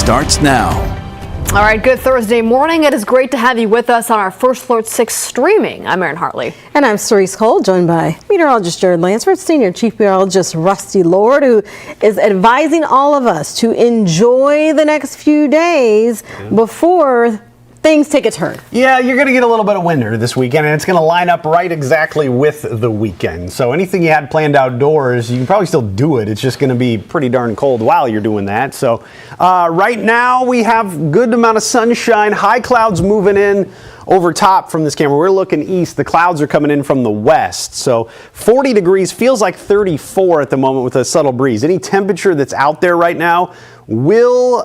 starts now. All right, good Thursday morning. It is great to have you with us on our First Alert 6 streaming. I'm Erin Hartley. And I'm Cerise Cole, joined by meteorologist Jared Lansford, senior chief meteorologist Rusty Lord, who is advising all of us to enjoy the next few days before things take a turn. Yeah, you're going to get a little bit of winter this weekend, and it's going to line up right exactly with the weekend. So anything you had planned outdoors, you can probably still do it. It's just going to be pretty darn cold while you're doing that. So right now we have good amount of sunshine, high clouds moving in over top from this camera. We're looking east. The clouds are coming in from the west. So 40 degrees feels like 34 at the moment with a subtle breeze. Any temperature that's out there right now will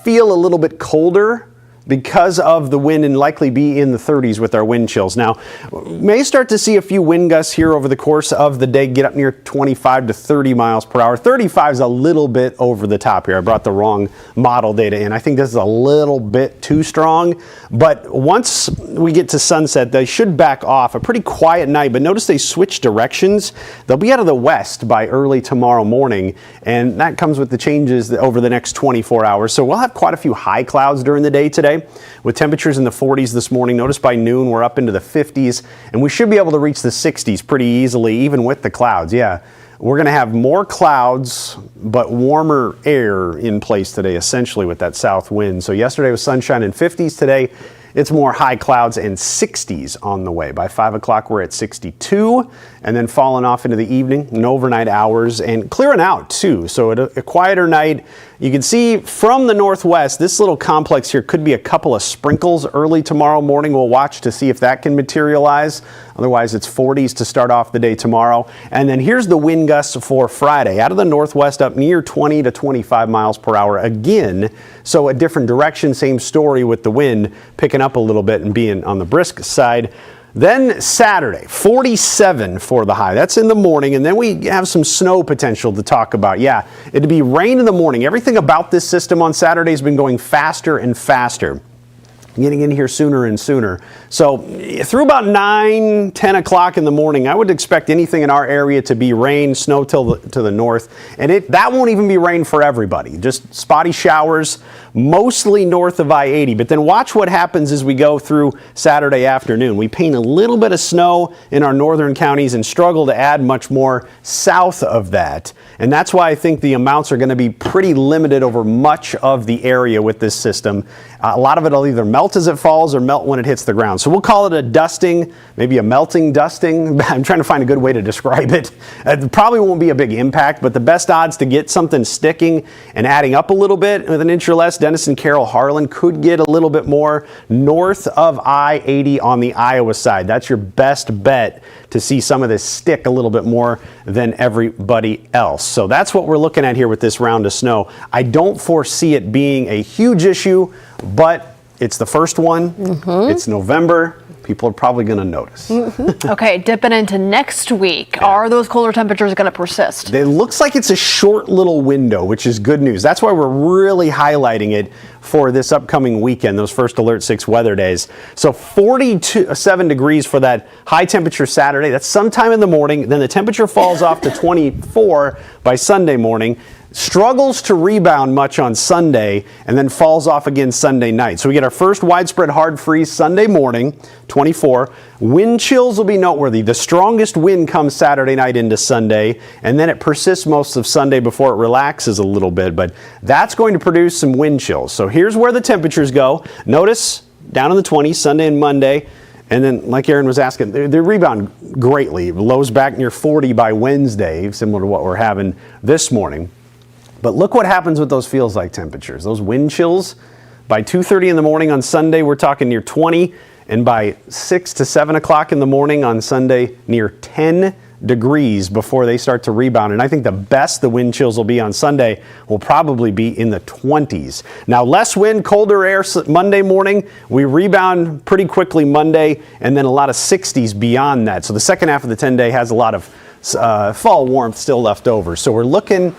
feel a little bit colder because of the wind, and likely be in the 30s with our wind chills. Now, may start to see a few wind gusts here over the course of the day, get up near 25 to 30 miles per hour. 35 is a little bit over the top here. I brought the wrong model data in. I think this is a little bit too strong, but once we get to sunset, they should back off. A pretty quiet night, but notice they switch directions. They'll be out of the west by early tomorrow morning, and that comes with the changes over the next 24 hours. So we'll have quite a few high clouds during the day today, with temperatures in the 40s this morning. Notice by noon we're up into the 50s, and we should be able to reach the 60s pretty easily, even with the clouds. Yeah, we're going to have more clouds but warmer air in place today, essentially, with that south wind. So yesterday was sunshine and 50s. Today it's more high clouds and 60s on the way. By 5 o'clock we're at 62, and then falling off into the evening and overnight hours, and clearing out too. So at a quieter night, you can see from the northwest, this little complex here could be a couple of sprinkles early tomorrow morning. We'll watch to see if that can materialize. Otherwise, it's 40s to start off the day tomorrow. And then here's the wind gusts for Friday. Out of the northwest up near 20 to 25 miles per hour again. So a different direction, same story with the wind picking up a little bit and being on the brisk side. Then Saturday, 47 for the high. That's in the morning, and then we have some snow potential to talk about. Yeah, it'd be rain in the morning. Everything about this system on Saturday has been going faster and faster, getting in here sooner and sooner. So through about 9, 10 o'clock in the morning, I would expect anything in our area to be rain, snow to the north. And that won't even be rain for everybody. Just spotty showers, mostly north of I-80. But then watch what happens as we go through Saturday afternoon. We paint a little bit of snow in our northern counties and struggle to add much more south of that. And that's why I think the amounts are going to be pretty limited over much of the area with this system. A lot of it will either melt as it falls or melt when it hits the ground. So we'll call it a dusting, maybe a melting dusting. I'm trying to find a good way to describe it. It probably won't be a big impact, but the best odds to get something sticking and adding up a little bit with an inch or less, Denison, Carroll, Harlan could get a little bit more north of I-80 on the Iowa side. That's your best bet to see some of this stick a little bit more than everybody else. So that's what we're looking at here with this round of snow. I don't foresee it being a huge issue, but it's the first one. It's November. People are probably going to notice. Okay, dipping into next week. Yeah. Are those colder temperatures going to persist? It looks like it's a short little window, which is good news. That's why we're really highlighting it for this upcoming weekend, those First Alert 6 weather days. So 47 degrees for that high temperature Saturday. That's sometime in the morning. Then the temperature falls off to 24 by Sunday morning. Struggles to rebound much on Sunday, and then falls off again Sunday night. So we get our first widespread hard freeze Sunday morning, 24. Wind chills will be noteworthy. The strongest wind comes Saturday night into Sunday, and then it persists most of Sunday before it relaxes a little bit, but that's going to produce some wind chills. So here's where the temperatures go. Notice down in the 20s Sunday and Monday. And then, like Aaron was asking, they rebound greatly. Lows back near 40 by Wednesday, similar to what we're having this morning. But look what happens with those feels-like temperatures. Those wind chills, by 2:30 in the morning on Sunday, we're talking near 20. And by 6 to 7 o'clock in the morning on Sunday, near 10 degrees before they start to rebound. And I think the best the wind chills will be on Sunday will probably be in the 20s. Now, less wind, colder air Monday morning. We rebound pretty quickly Monday, and then a lot of 60s beyond that. So the second half of the 10-day has a lot of fall warmth still left over. So we're looking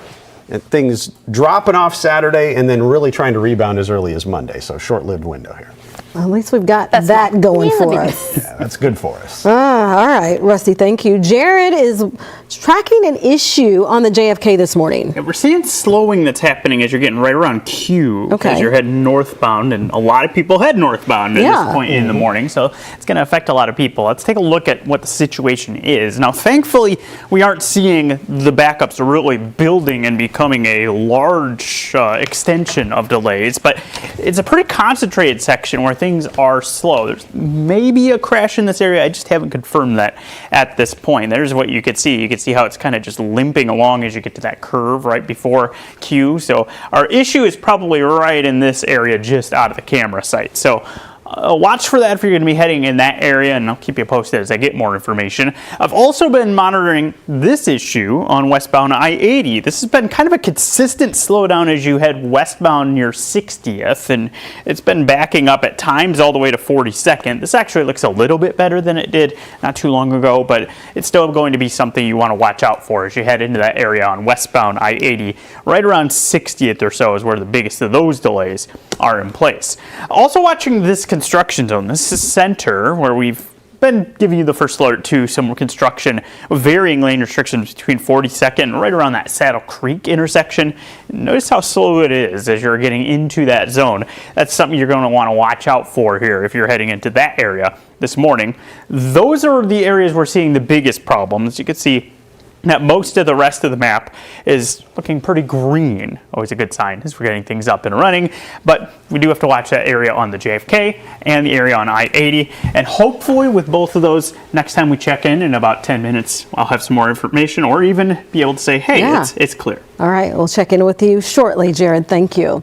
at things dropping off Saturday and then really trying to rebound as early as Monday. So short-lived window here. At least we've got that going for us. Yeah, that's good for us. All right, Rusty, thank you. Jared is tracking an issue on the JFK this morning. Yeah, we're seeing slowing that's happening as you're getting right around Q, Okay. as you're heading northbound, and a lot of people head northbound at this point in the morning, so it's going to affect a lot of people. Let's take a look at what the situation is. Now, thankfully, we aren't seeing the backups really building and becoming a large extension of delays, but it's a pretty concentrated section where things are slow. There's maybe a crash in this area. I just haven't confirmed that at this point. There's what you could see. You could see how it's kind of just limping along as you get to that curve right before Q. So our issue is probably right in this area just out of the camera sight. So watch for that if you're going to be heading in that area, and I'll keep you posted as I get more information. I've also been monitoring this issue on westbound I-80. This has been kind of a consistent slowdown as you head westbound near 60th, and it's been backing up at times all the way to 42nd. This actually looks a little bit better than it did not too long ago, but it's still going to be something you want to watch out for as you head into that area on westbound I-80. Right around 60th or so is where the biggest of those delays are in place. Also watching this construction zone. This is center where we've been giving you the first alert to some construction with varying lane restrictions between 42nd and right around that Saddle Creek intersection. Notice how slow it is as you're getting into that zone. That's something you're going to want to watch out for here if you're heading into that area this morning. Those are the areas we're seeing the biggest problems. You can see that most of the rest of the map is looking pretty green. Always a good sign as we're getting things up and running, but we do have to watch that area on the JFK and the area on I-80, and hopefully with both of those, next time we check in about 10 minutes, I'll have some more information or even be able to say, hey, it's clear. All right, we'll check in with you shortly, Jared. Thank you.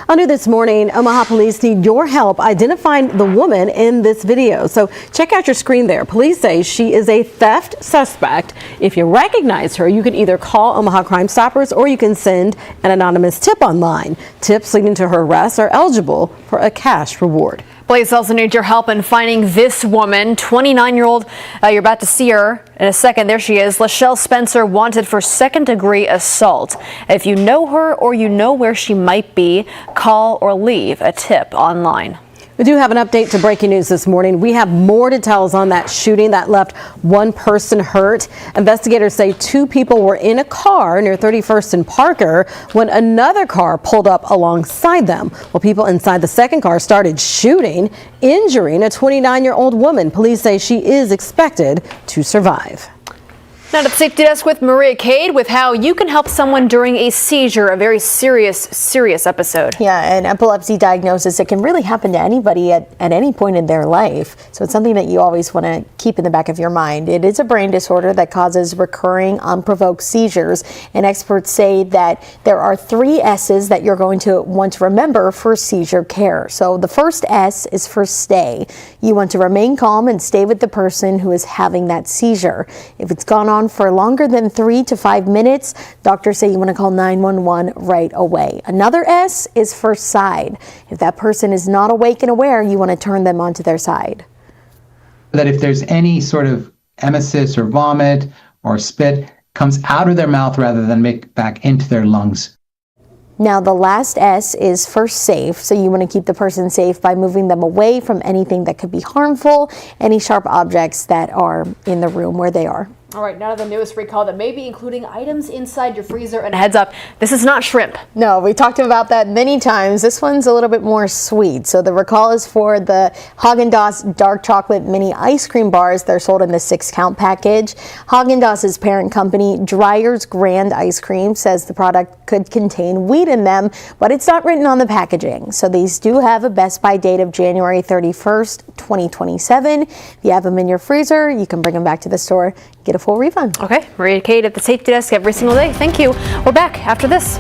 Under this morning, Omaha police need your help identifying the woman in this video. So check out your screen there. Police say she is a theft suspect. If you recognize her, you can either call Omaha Crime Stoppers or you can send an anonymous tip online. Tips leading to her arrest are eligible for a cash reward. Police also need your help in finding this woman, 29-year-old. You're about to see her in a second. There she is, Lachelle Spencer, wanted for second-degree assault. If you know her or you know where she might be, call or leave a tip online. We do have an update to breaking news this morning. We have more details on that shooting that left one person hurt. Investigators say two people were in a car near 31st and Parker when another car pulled up alongside them. Well, people inside the second car started shooting, injuring a 29-year-old woman. Police say she is expected to survive. Now to the safety desk with Maria Cade with how you can help someone during a seizure, a very serious episode. Yeah, an epilepsy diagnosis, it can really happen to anybody at any point in their life. So it's something that you always want to keep in the back of your mind. It is a brain disorder that causes recurring unprovoked seizures. And experts say that there are 3 S's that you're going to want to remember for seizure care. So the first S is for stay. You want to remain calm and stay with the person who is having that seizure. If it's gone on for longer than 3 to 5 minutes, doctors say you want to call 911 right away. Another S is for side. If that person is not awake and aware, you want to turn them onto their side. That if there's any sort of emesis or vomit or spit comes out of their mouth rather than make back into their lungs. Now the last S is for safe, so you want to keep the person safe by moving them away from anything that could be harmful, any sharp objects that are in the room where they are. All right, now to the newest recall that may be including items inside your freezer. And heads up, this is not shrimp. No, we talked about that many times. This one's a little bit more sweet. So the recall is for the Haagen-Dazs dark chocolate mini ice cream bars. They're sold in the 6-count package. Haagen-Dazs' parent company, Dreyer's Grand Ice Cream, says the product could contain wheat in them, but it's not written on the packaging. So these do have a Best By date of January 31st, 2027. If you have them in your freezer, you can bring them back to the store, get a full refund. Okay, Maria Cade at the safety desk every single day. Thank you. We're back after this.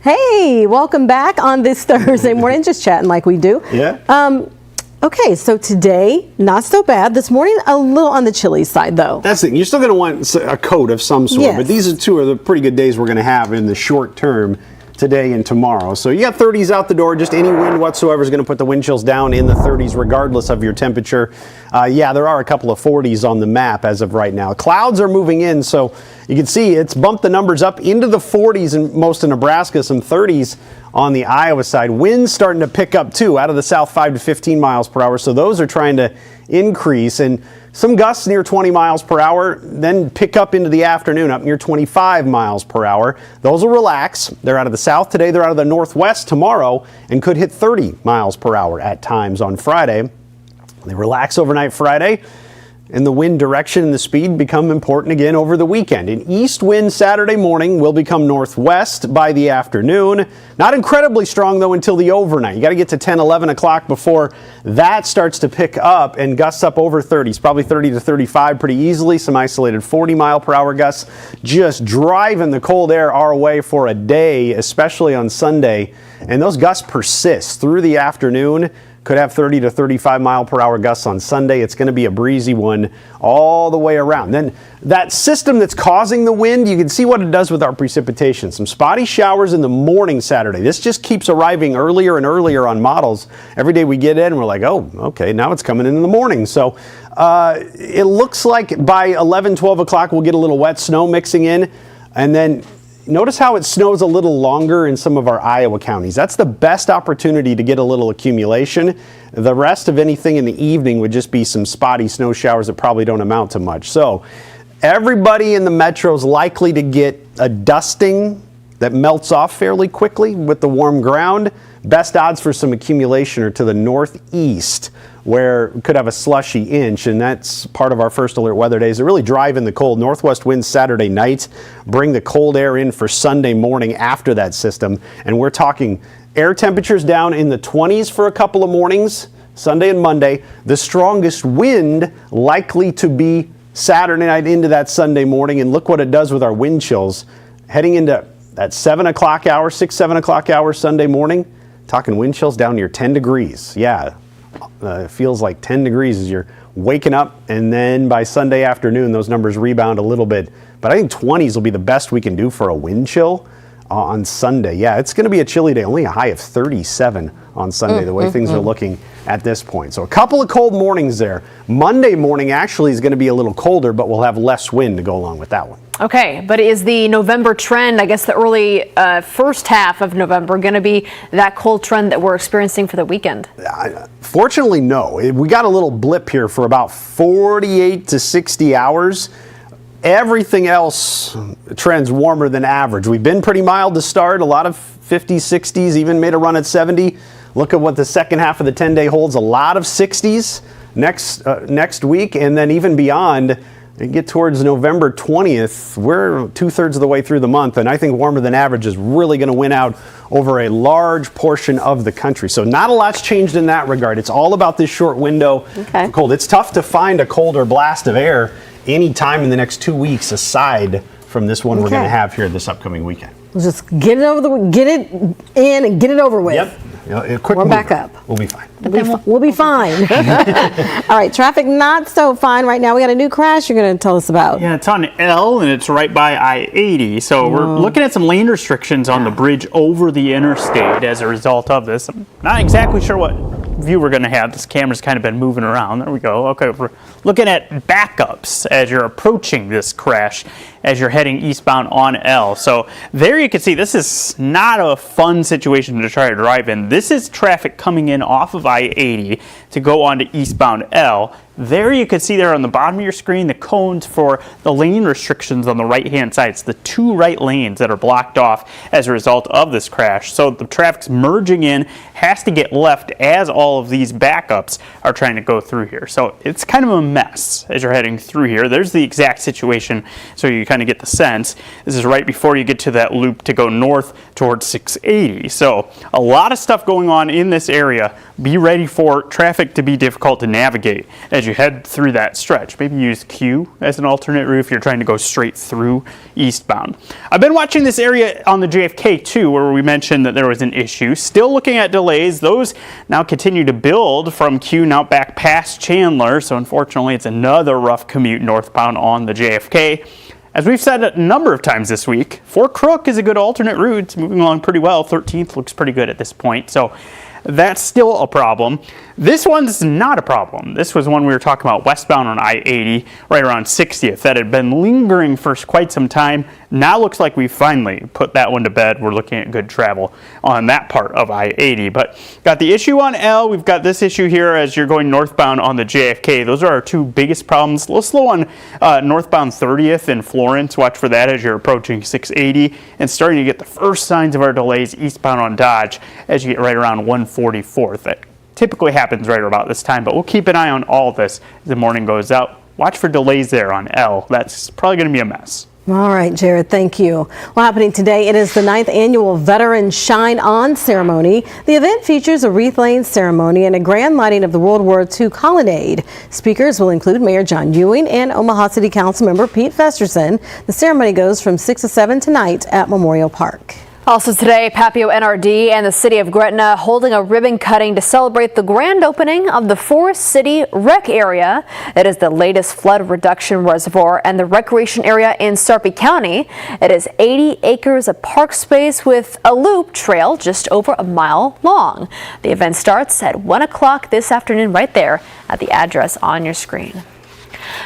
Hey, welcome back on this Thursday morning. Just chatting like we do. Yeah. Okay, so today, not so bad. This morning, a little on the chilly side, though. That's the thing. You're still going to want a coat of some sort, Yes. but these are two of the pretty good days we're going to have in the short term, today and tomorrow. So you got 30s out the door. Just any wind whatsoever is going to put the wind chills down in the 30s regardless of your temperature. Yeah, there are a couple of 40s on the map as of right now. Clouds are moving in, so you can see it's bumped the numbers up into the 40s in most of Nebraska, some 30s on the Iowa side. Winds starting to pick up too, out of the south 5 to 15 miles per hour. So those are trying to increase, and some gusts near 20 miles per hour, then pick up into the afternoon up near 25 miles per hour. Those will relax. They're out of the south today, they're out of the northwest tomorrow, and could hit 30 miles per hour at times on Friday. They relax overnight Friday, and the wind direction and the speed become important again over the weekend. An east wind Saturday morning will become northwest by the afternoon. Not incredibly strong, though, until the overnight. You got to get to 10, 11 o'clock before that starts to pick up and gusts up over 30s, probably 30 to 35 pretty easily. Some isolated 40-mile-per-hour gusts just driving the cold air our way for a day, especially on Sunday. And those gusts persist through the afternoon. Could have 30 to 35 mile per hour gusts on Sunday. It's going to be a breezy one all the way around. Then that system that's causing the wind, you can see what it does with our precipitation. Some spotty showers in the morning Saturday. This just keeps arriving earlier and earlier on models. Every day we get in, we're like, oh, okay, now it's coming in the morning. So it looks like by 11, 12 o'clock, we'll get a little wet snow mixing in. And then notice how it snows a little longer in some of our Iowa counties. That's the best opportunity to get a little accumulation. The rest of anything in the evening would just be some spotty snow showers that probably don't amount to much. So everybody in the metro is likely to get a dusting that melts off fairly quickly with the warm ground. Best odds for some accumulation are to the northeast, where we could have a slushy inch, and that's part of our first alert weather days. They're really driving the cold. Northwest winds Saturday night bring the cold air in for Sunday morning after that system, and we're talking air temperatures down in the 20s for a couple of mornings, Sunday and Monday. The strongest wind likely to be Saturday night into that Sunday morning, and look what it does with our wind chills. Heading into that 7 o'clock hour, 6, 7 o'clock hour Sunday morning, talking wind chills down near 10 degrees. Yeah. It feels like 10 degrees as you're waking up, and then by Sunday afternoon those numbers rebound a little bit, but I think 20s will be the best we can do for a wind chill on Sunday. Yeah, it's going to be a chilly day, only a high of 37 on Sunday, the way things are looking at this point. So a couple of cold mornings there. Monday morning actually is going to be a little colder, but we'll have less wind to go along with that one. Okay, but is the November trend, I guess the early first half of November, going to be that cold trend that we're experiencing for the weekend? Fortunately, no. We got a little blip here for about 48 to 60 hours. Everything else trends warmer than average. We've been pretty mild to start, a lot of 50s, 60s, even made a run at 70. Look at what the second half of the 10-day holds, a lot of 60s next week, and then even beyond. And get towards November 20th, we're 2/3 of the way through the month, and I think warmer than average is really going to win out over a large portion of the country. So not a lot's changed in that regard. It's all about this short window for cold. It's tough to find a colder blast of air any time in the next 2 weeks aside from this one we're going to have here this upcoming weekend. We'll just get it in and get it over with. Yep. A quick We're mover. back up. We'll be fine. We'll be fine. All right, traffic not so fine right now. We got a new crash you're going to tell us about. Yeah, it's on L, and it's right by I-80. So we're looking at some lane restrictions on the bridge over the interstate as a result of this. I'm not exactly sure what view we're going to have. This camera's kind of been moving around. There we go. Okay, we're looking at backups as you're approaching this crash as you're heading eastbound on L. So there you can see this is not a fun situation to try to drive in. This is traffic coming in off of I-80 to go on to eastbound L. There you can see there on the bottom of your screen the cones for the lane restrictions on the right-hand side. It's the two right lanes that are blocked off as a result of this crash. So the traffic's merging in, has to get left as all of these backups are trying to go through here. So it's kind of a mess as you're heading through here. There's the exact situation so you kind of get the sense. This is right before you get to that loop to go north towards 680. So a lot of stuff going on in this area. Be ready for traffic to be difficult to navigate as as you head through that stretch. Maybe use Q as an alternate route if you're trying to go straight through eastbound. I've been watching this area on the JFK too, where we mentioned that there was an issue. Still looking at delays. Those now continue to build from Q now back past Chandler. So unfortunately, it's another rough commute northbound on the JFK. As we've said a number of times this week, Fort Crook is a good alternate route. It's moving along pretty well. 13th looks pretty good at this point. So that's still a problem. This one's not a problem. This was one we were talking about westbound on I-80, right around 60th, that had been lingering for quite some time. Now looks like we finally put that one to bed. We're looking at good travel on that part of I-80. But got the issue on L. We've got this issue here as you're going northbound on the JFK. Those are our two biggest problems. A little slow on northbound 30th in Florence. Watch for that as you're approaching 680. And starting to get the first signs of our delays eastbound on Dodge as you get right around 144th. That typically happens right about this time, but we'll keep an eye on all of this as the morning goes out. Watch for delays there on L. That's probably going to be a mess. All right, Jared, thank you. Well, happening today, it is the 9th annual Veteran Shine On ceremony. The event features a wreath-laying ceremony and a grand lighting of the World War II colonnade. Speakers will include Mayor John Ewing and Omaha City Council member Pete Festerson. The ceremony goes from 6 to 7 tonight at Memorial Park. Also today, Papio NRD and the city of Gretna holding a ribbon cutting to celebrate the grand opening of the Forest City Rec Area. It is the latest flood reduction reservoir and the recreation area in Sarpy County. It is 80 acres of park space with a loop trail just over a mile long. The event starts at 1 o'clock this afternoon right there at the address on your screen.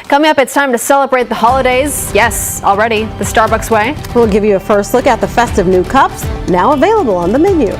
Coming up, it's time to celebrate the holidays. Yes, already the Starbucks way. We'll give you a first look at the festive new cups now available on the menu.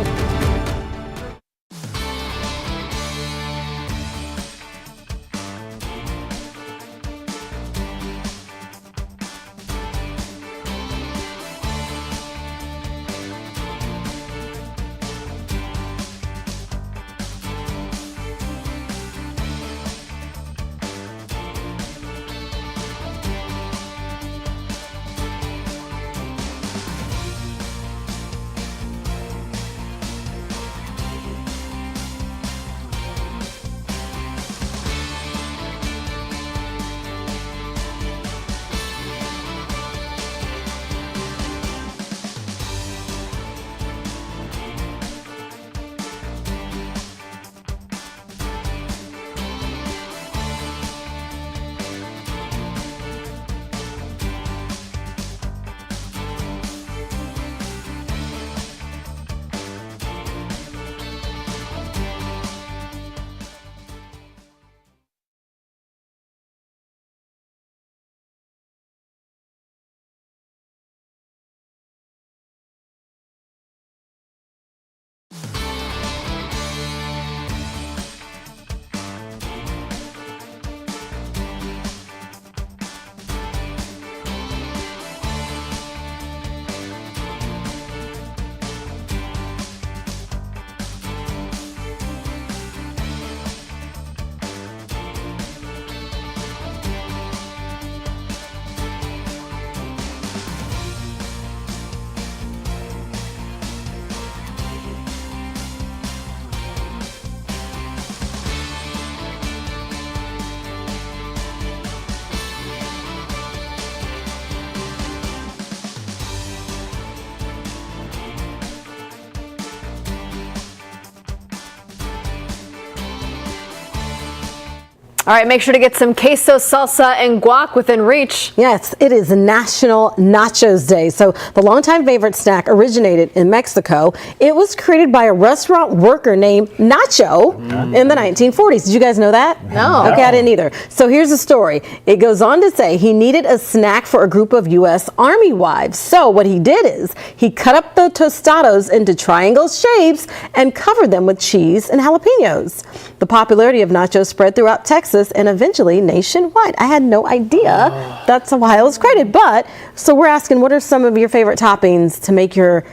All right, make sure to get some queso, salsa, and guac within reach. Yes, it is National Nachos Day. So the longtime favorite snack originated in Mexico. It was created by a restaurant worker named Nacho in the 1940s. Did you guys know that? No. Okay, I didn't either. So here's the story. It goes on to say he needed a snack for a group of U.S. Army wives. So what he did is he cut up the tostados into triangle shapes and covered them with cheese and jalapenos. The popularity of nachos spread throughout Texas and eventually nationwide. I had no idea that's why it was created. But so we're asking, what are some of your favorite toppings to make your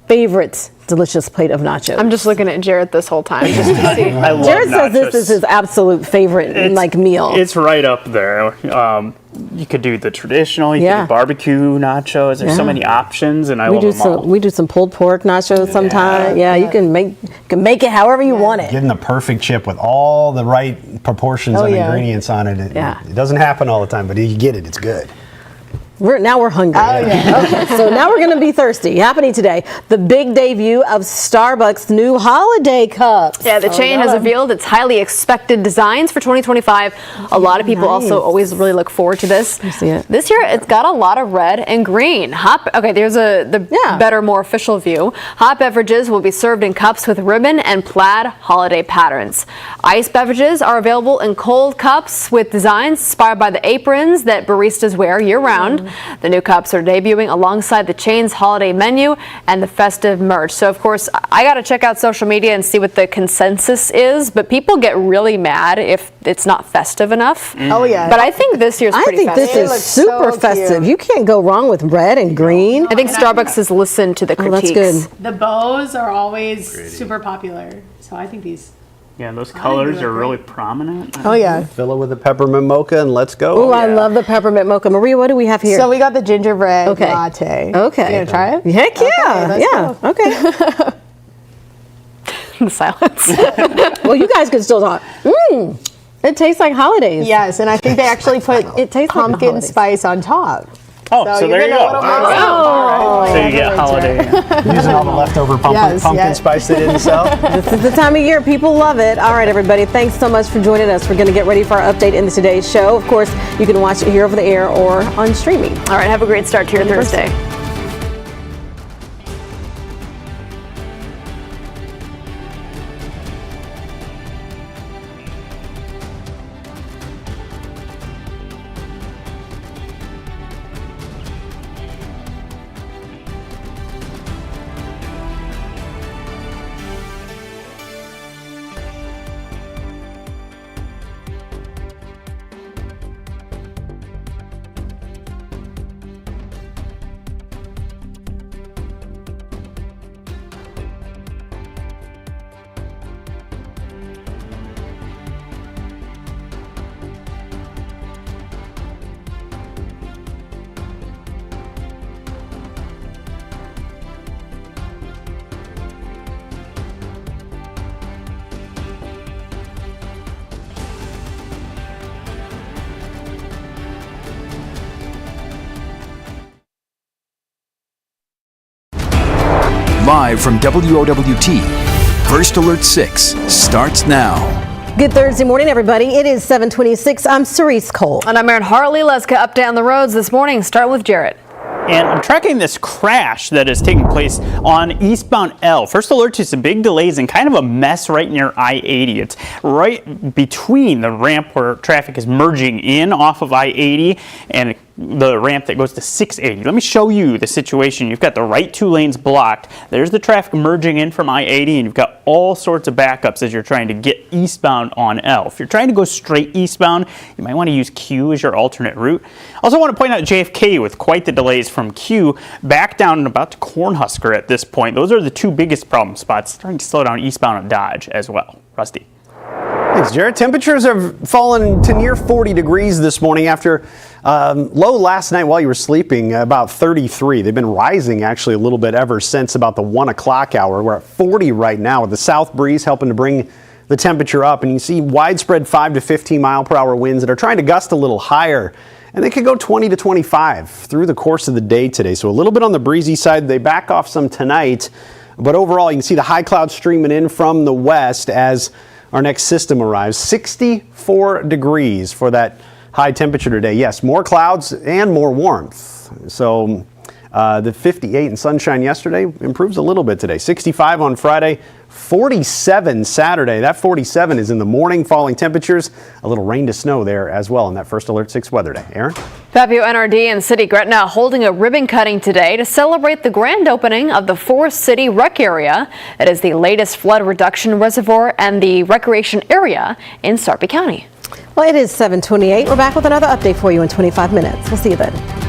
favorite delicious plate of nachos. I'm just looking at Jarrett this whole time just to see. I love Jared says this nachos. is his absolute favorite meal. It's right up there. You could do the traditional, you could do barbecue nachos. There's so many options, and I love them all. We do some pulled pork nachos sometimes. Yeah, you can make it however you want it. Getting the perfect chip with all the right proportions and ingredients on it. It doesn't happen all the time, but you get it, it's good. Now we're hungry. Okay, so now we're going to be thirsty. Happening today, the big debut of Starbucks' new holiday cups. Yeah, the chain has revealed its highly expected designs for 2025. A lot of people also always really look forward to this. I see it. This year, it's got a lot of red and green. There's the better, more official view. Hot beverages will be served in cups with ribbon and plaid holiday patterns. Iced beverages are available in cold cups with designs inspired by the aprons that baristas wear year-round. The new cups are debuting alongside the chain's holiday menu and the festive merch. So, of course, I got to check out social media and see what the consensus is, but people get really mad if it's not festive enough. Oh, yeah. But I think this year's pretty festive. This is super festive. You can't go wrong with red and green. I think Starbucks has listened to the critiques. That's good. The bows are always super popular, so I think these. Yeah, those colors are really prominent. Oh, yeah. Fill it with a peppermint mocha and let's go. Oh, I love the peppermint mocha. Maria, what do we have here? So we got the gingerbread latte. Okay. You gonna try it? Heck yeah. Okay. The silence. Well, you guys can still talk. It tastes like holidays. Yes, and I think they actually put It tastes like the pumpkin holidays. spice on top. Oh, so there you go. Oh, So you get holiday. Using all the leftover pumpkin spice they didn't sell. This is the time of year people love it. All right, everybody. Thanks so much for joining us. We're going to get ready for our update in today's show. Of course, you can watch it here over the air or on streaming. All right, have a great start to your Thursday. Live from WOWT, First Alert 6 starts now. Good Thursday morning, everybody. It is 7:26. I'm Cerise Cole. And I'm Erin Hartley. Let's get update on the roads this morning. Start with Jarrett. And I'm tracking this crash that is taking place on eastbound L. First alert to some big delays and kind of a mess right near I-80. It's right between the ramp where traffic is merging in off of I-80 and the ramp that goes to 680. Let me show you the situation. You've got the right two lanes blocked. There's the traffic merging in from I-80, and you've got all sorts of backups as you're trying to get eastbound on L. If you're trying to go straight eastbound, you might want to use Q as your alternate route. Also want to point out JFK with quite the delays from Q back down and about to Cornhusker at this point. Those are the two biggest problem spots. Starting to slow down eastbound at Dodge as well. Rusty. Thanks, Jared. Temperatures have fallen to near 40 degrees this morning after low last night while you were sleeping, about 33. They've been rising actually a little bit ever since about the 1 o'clock hour. We're at 40 right now with the south breeze helping to bring the temperature up. And you see widespread 5 to 15 mile per hour winds that are trying to gust a little higher. And they could go 20 to 25 through the course of the day today. So a little bit on the breezy side. They back off some tonight. But overall, you can see the high clouds streaming in from the west as our next system arrives. 64 degrees for that high temperature today. Yes, more clouds and more warmth. So the 58 and sunshine yesterday improves a little bit today. 65 on Friday, 47 Saturday. That 47 is in the morning, falling temperatures. A little rain to snow there as well on that First Alert 6 weather day. Aaron? Fabio NRD and City Gretna holding a ribbon cutting today to celebrate the grand opening of the Forest City Rec Area. It is the latest flood reduction reservoir and the recreation area in Sarpy County. Well, it is 7:28. We're back with another update for you in 25 minutes. We'll see you then.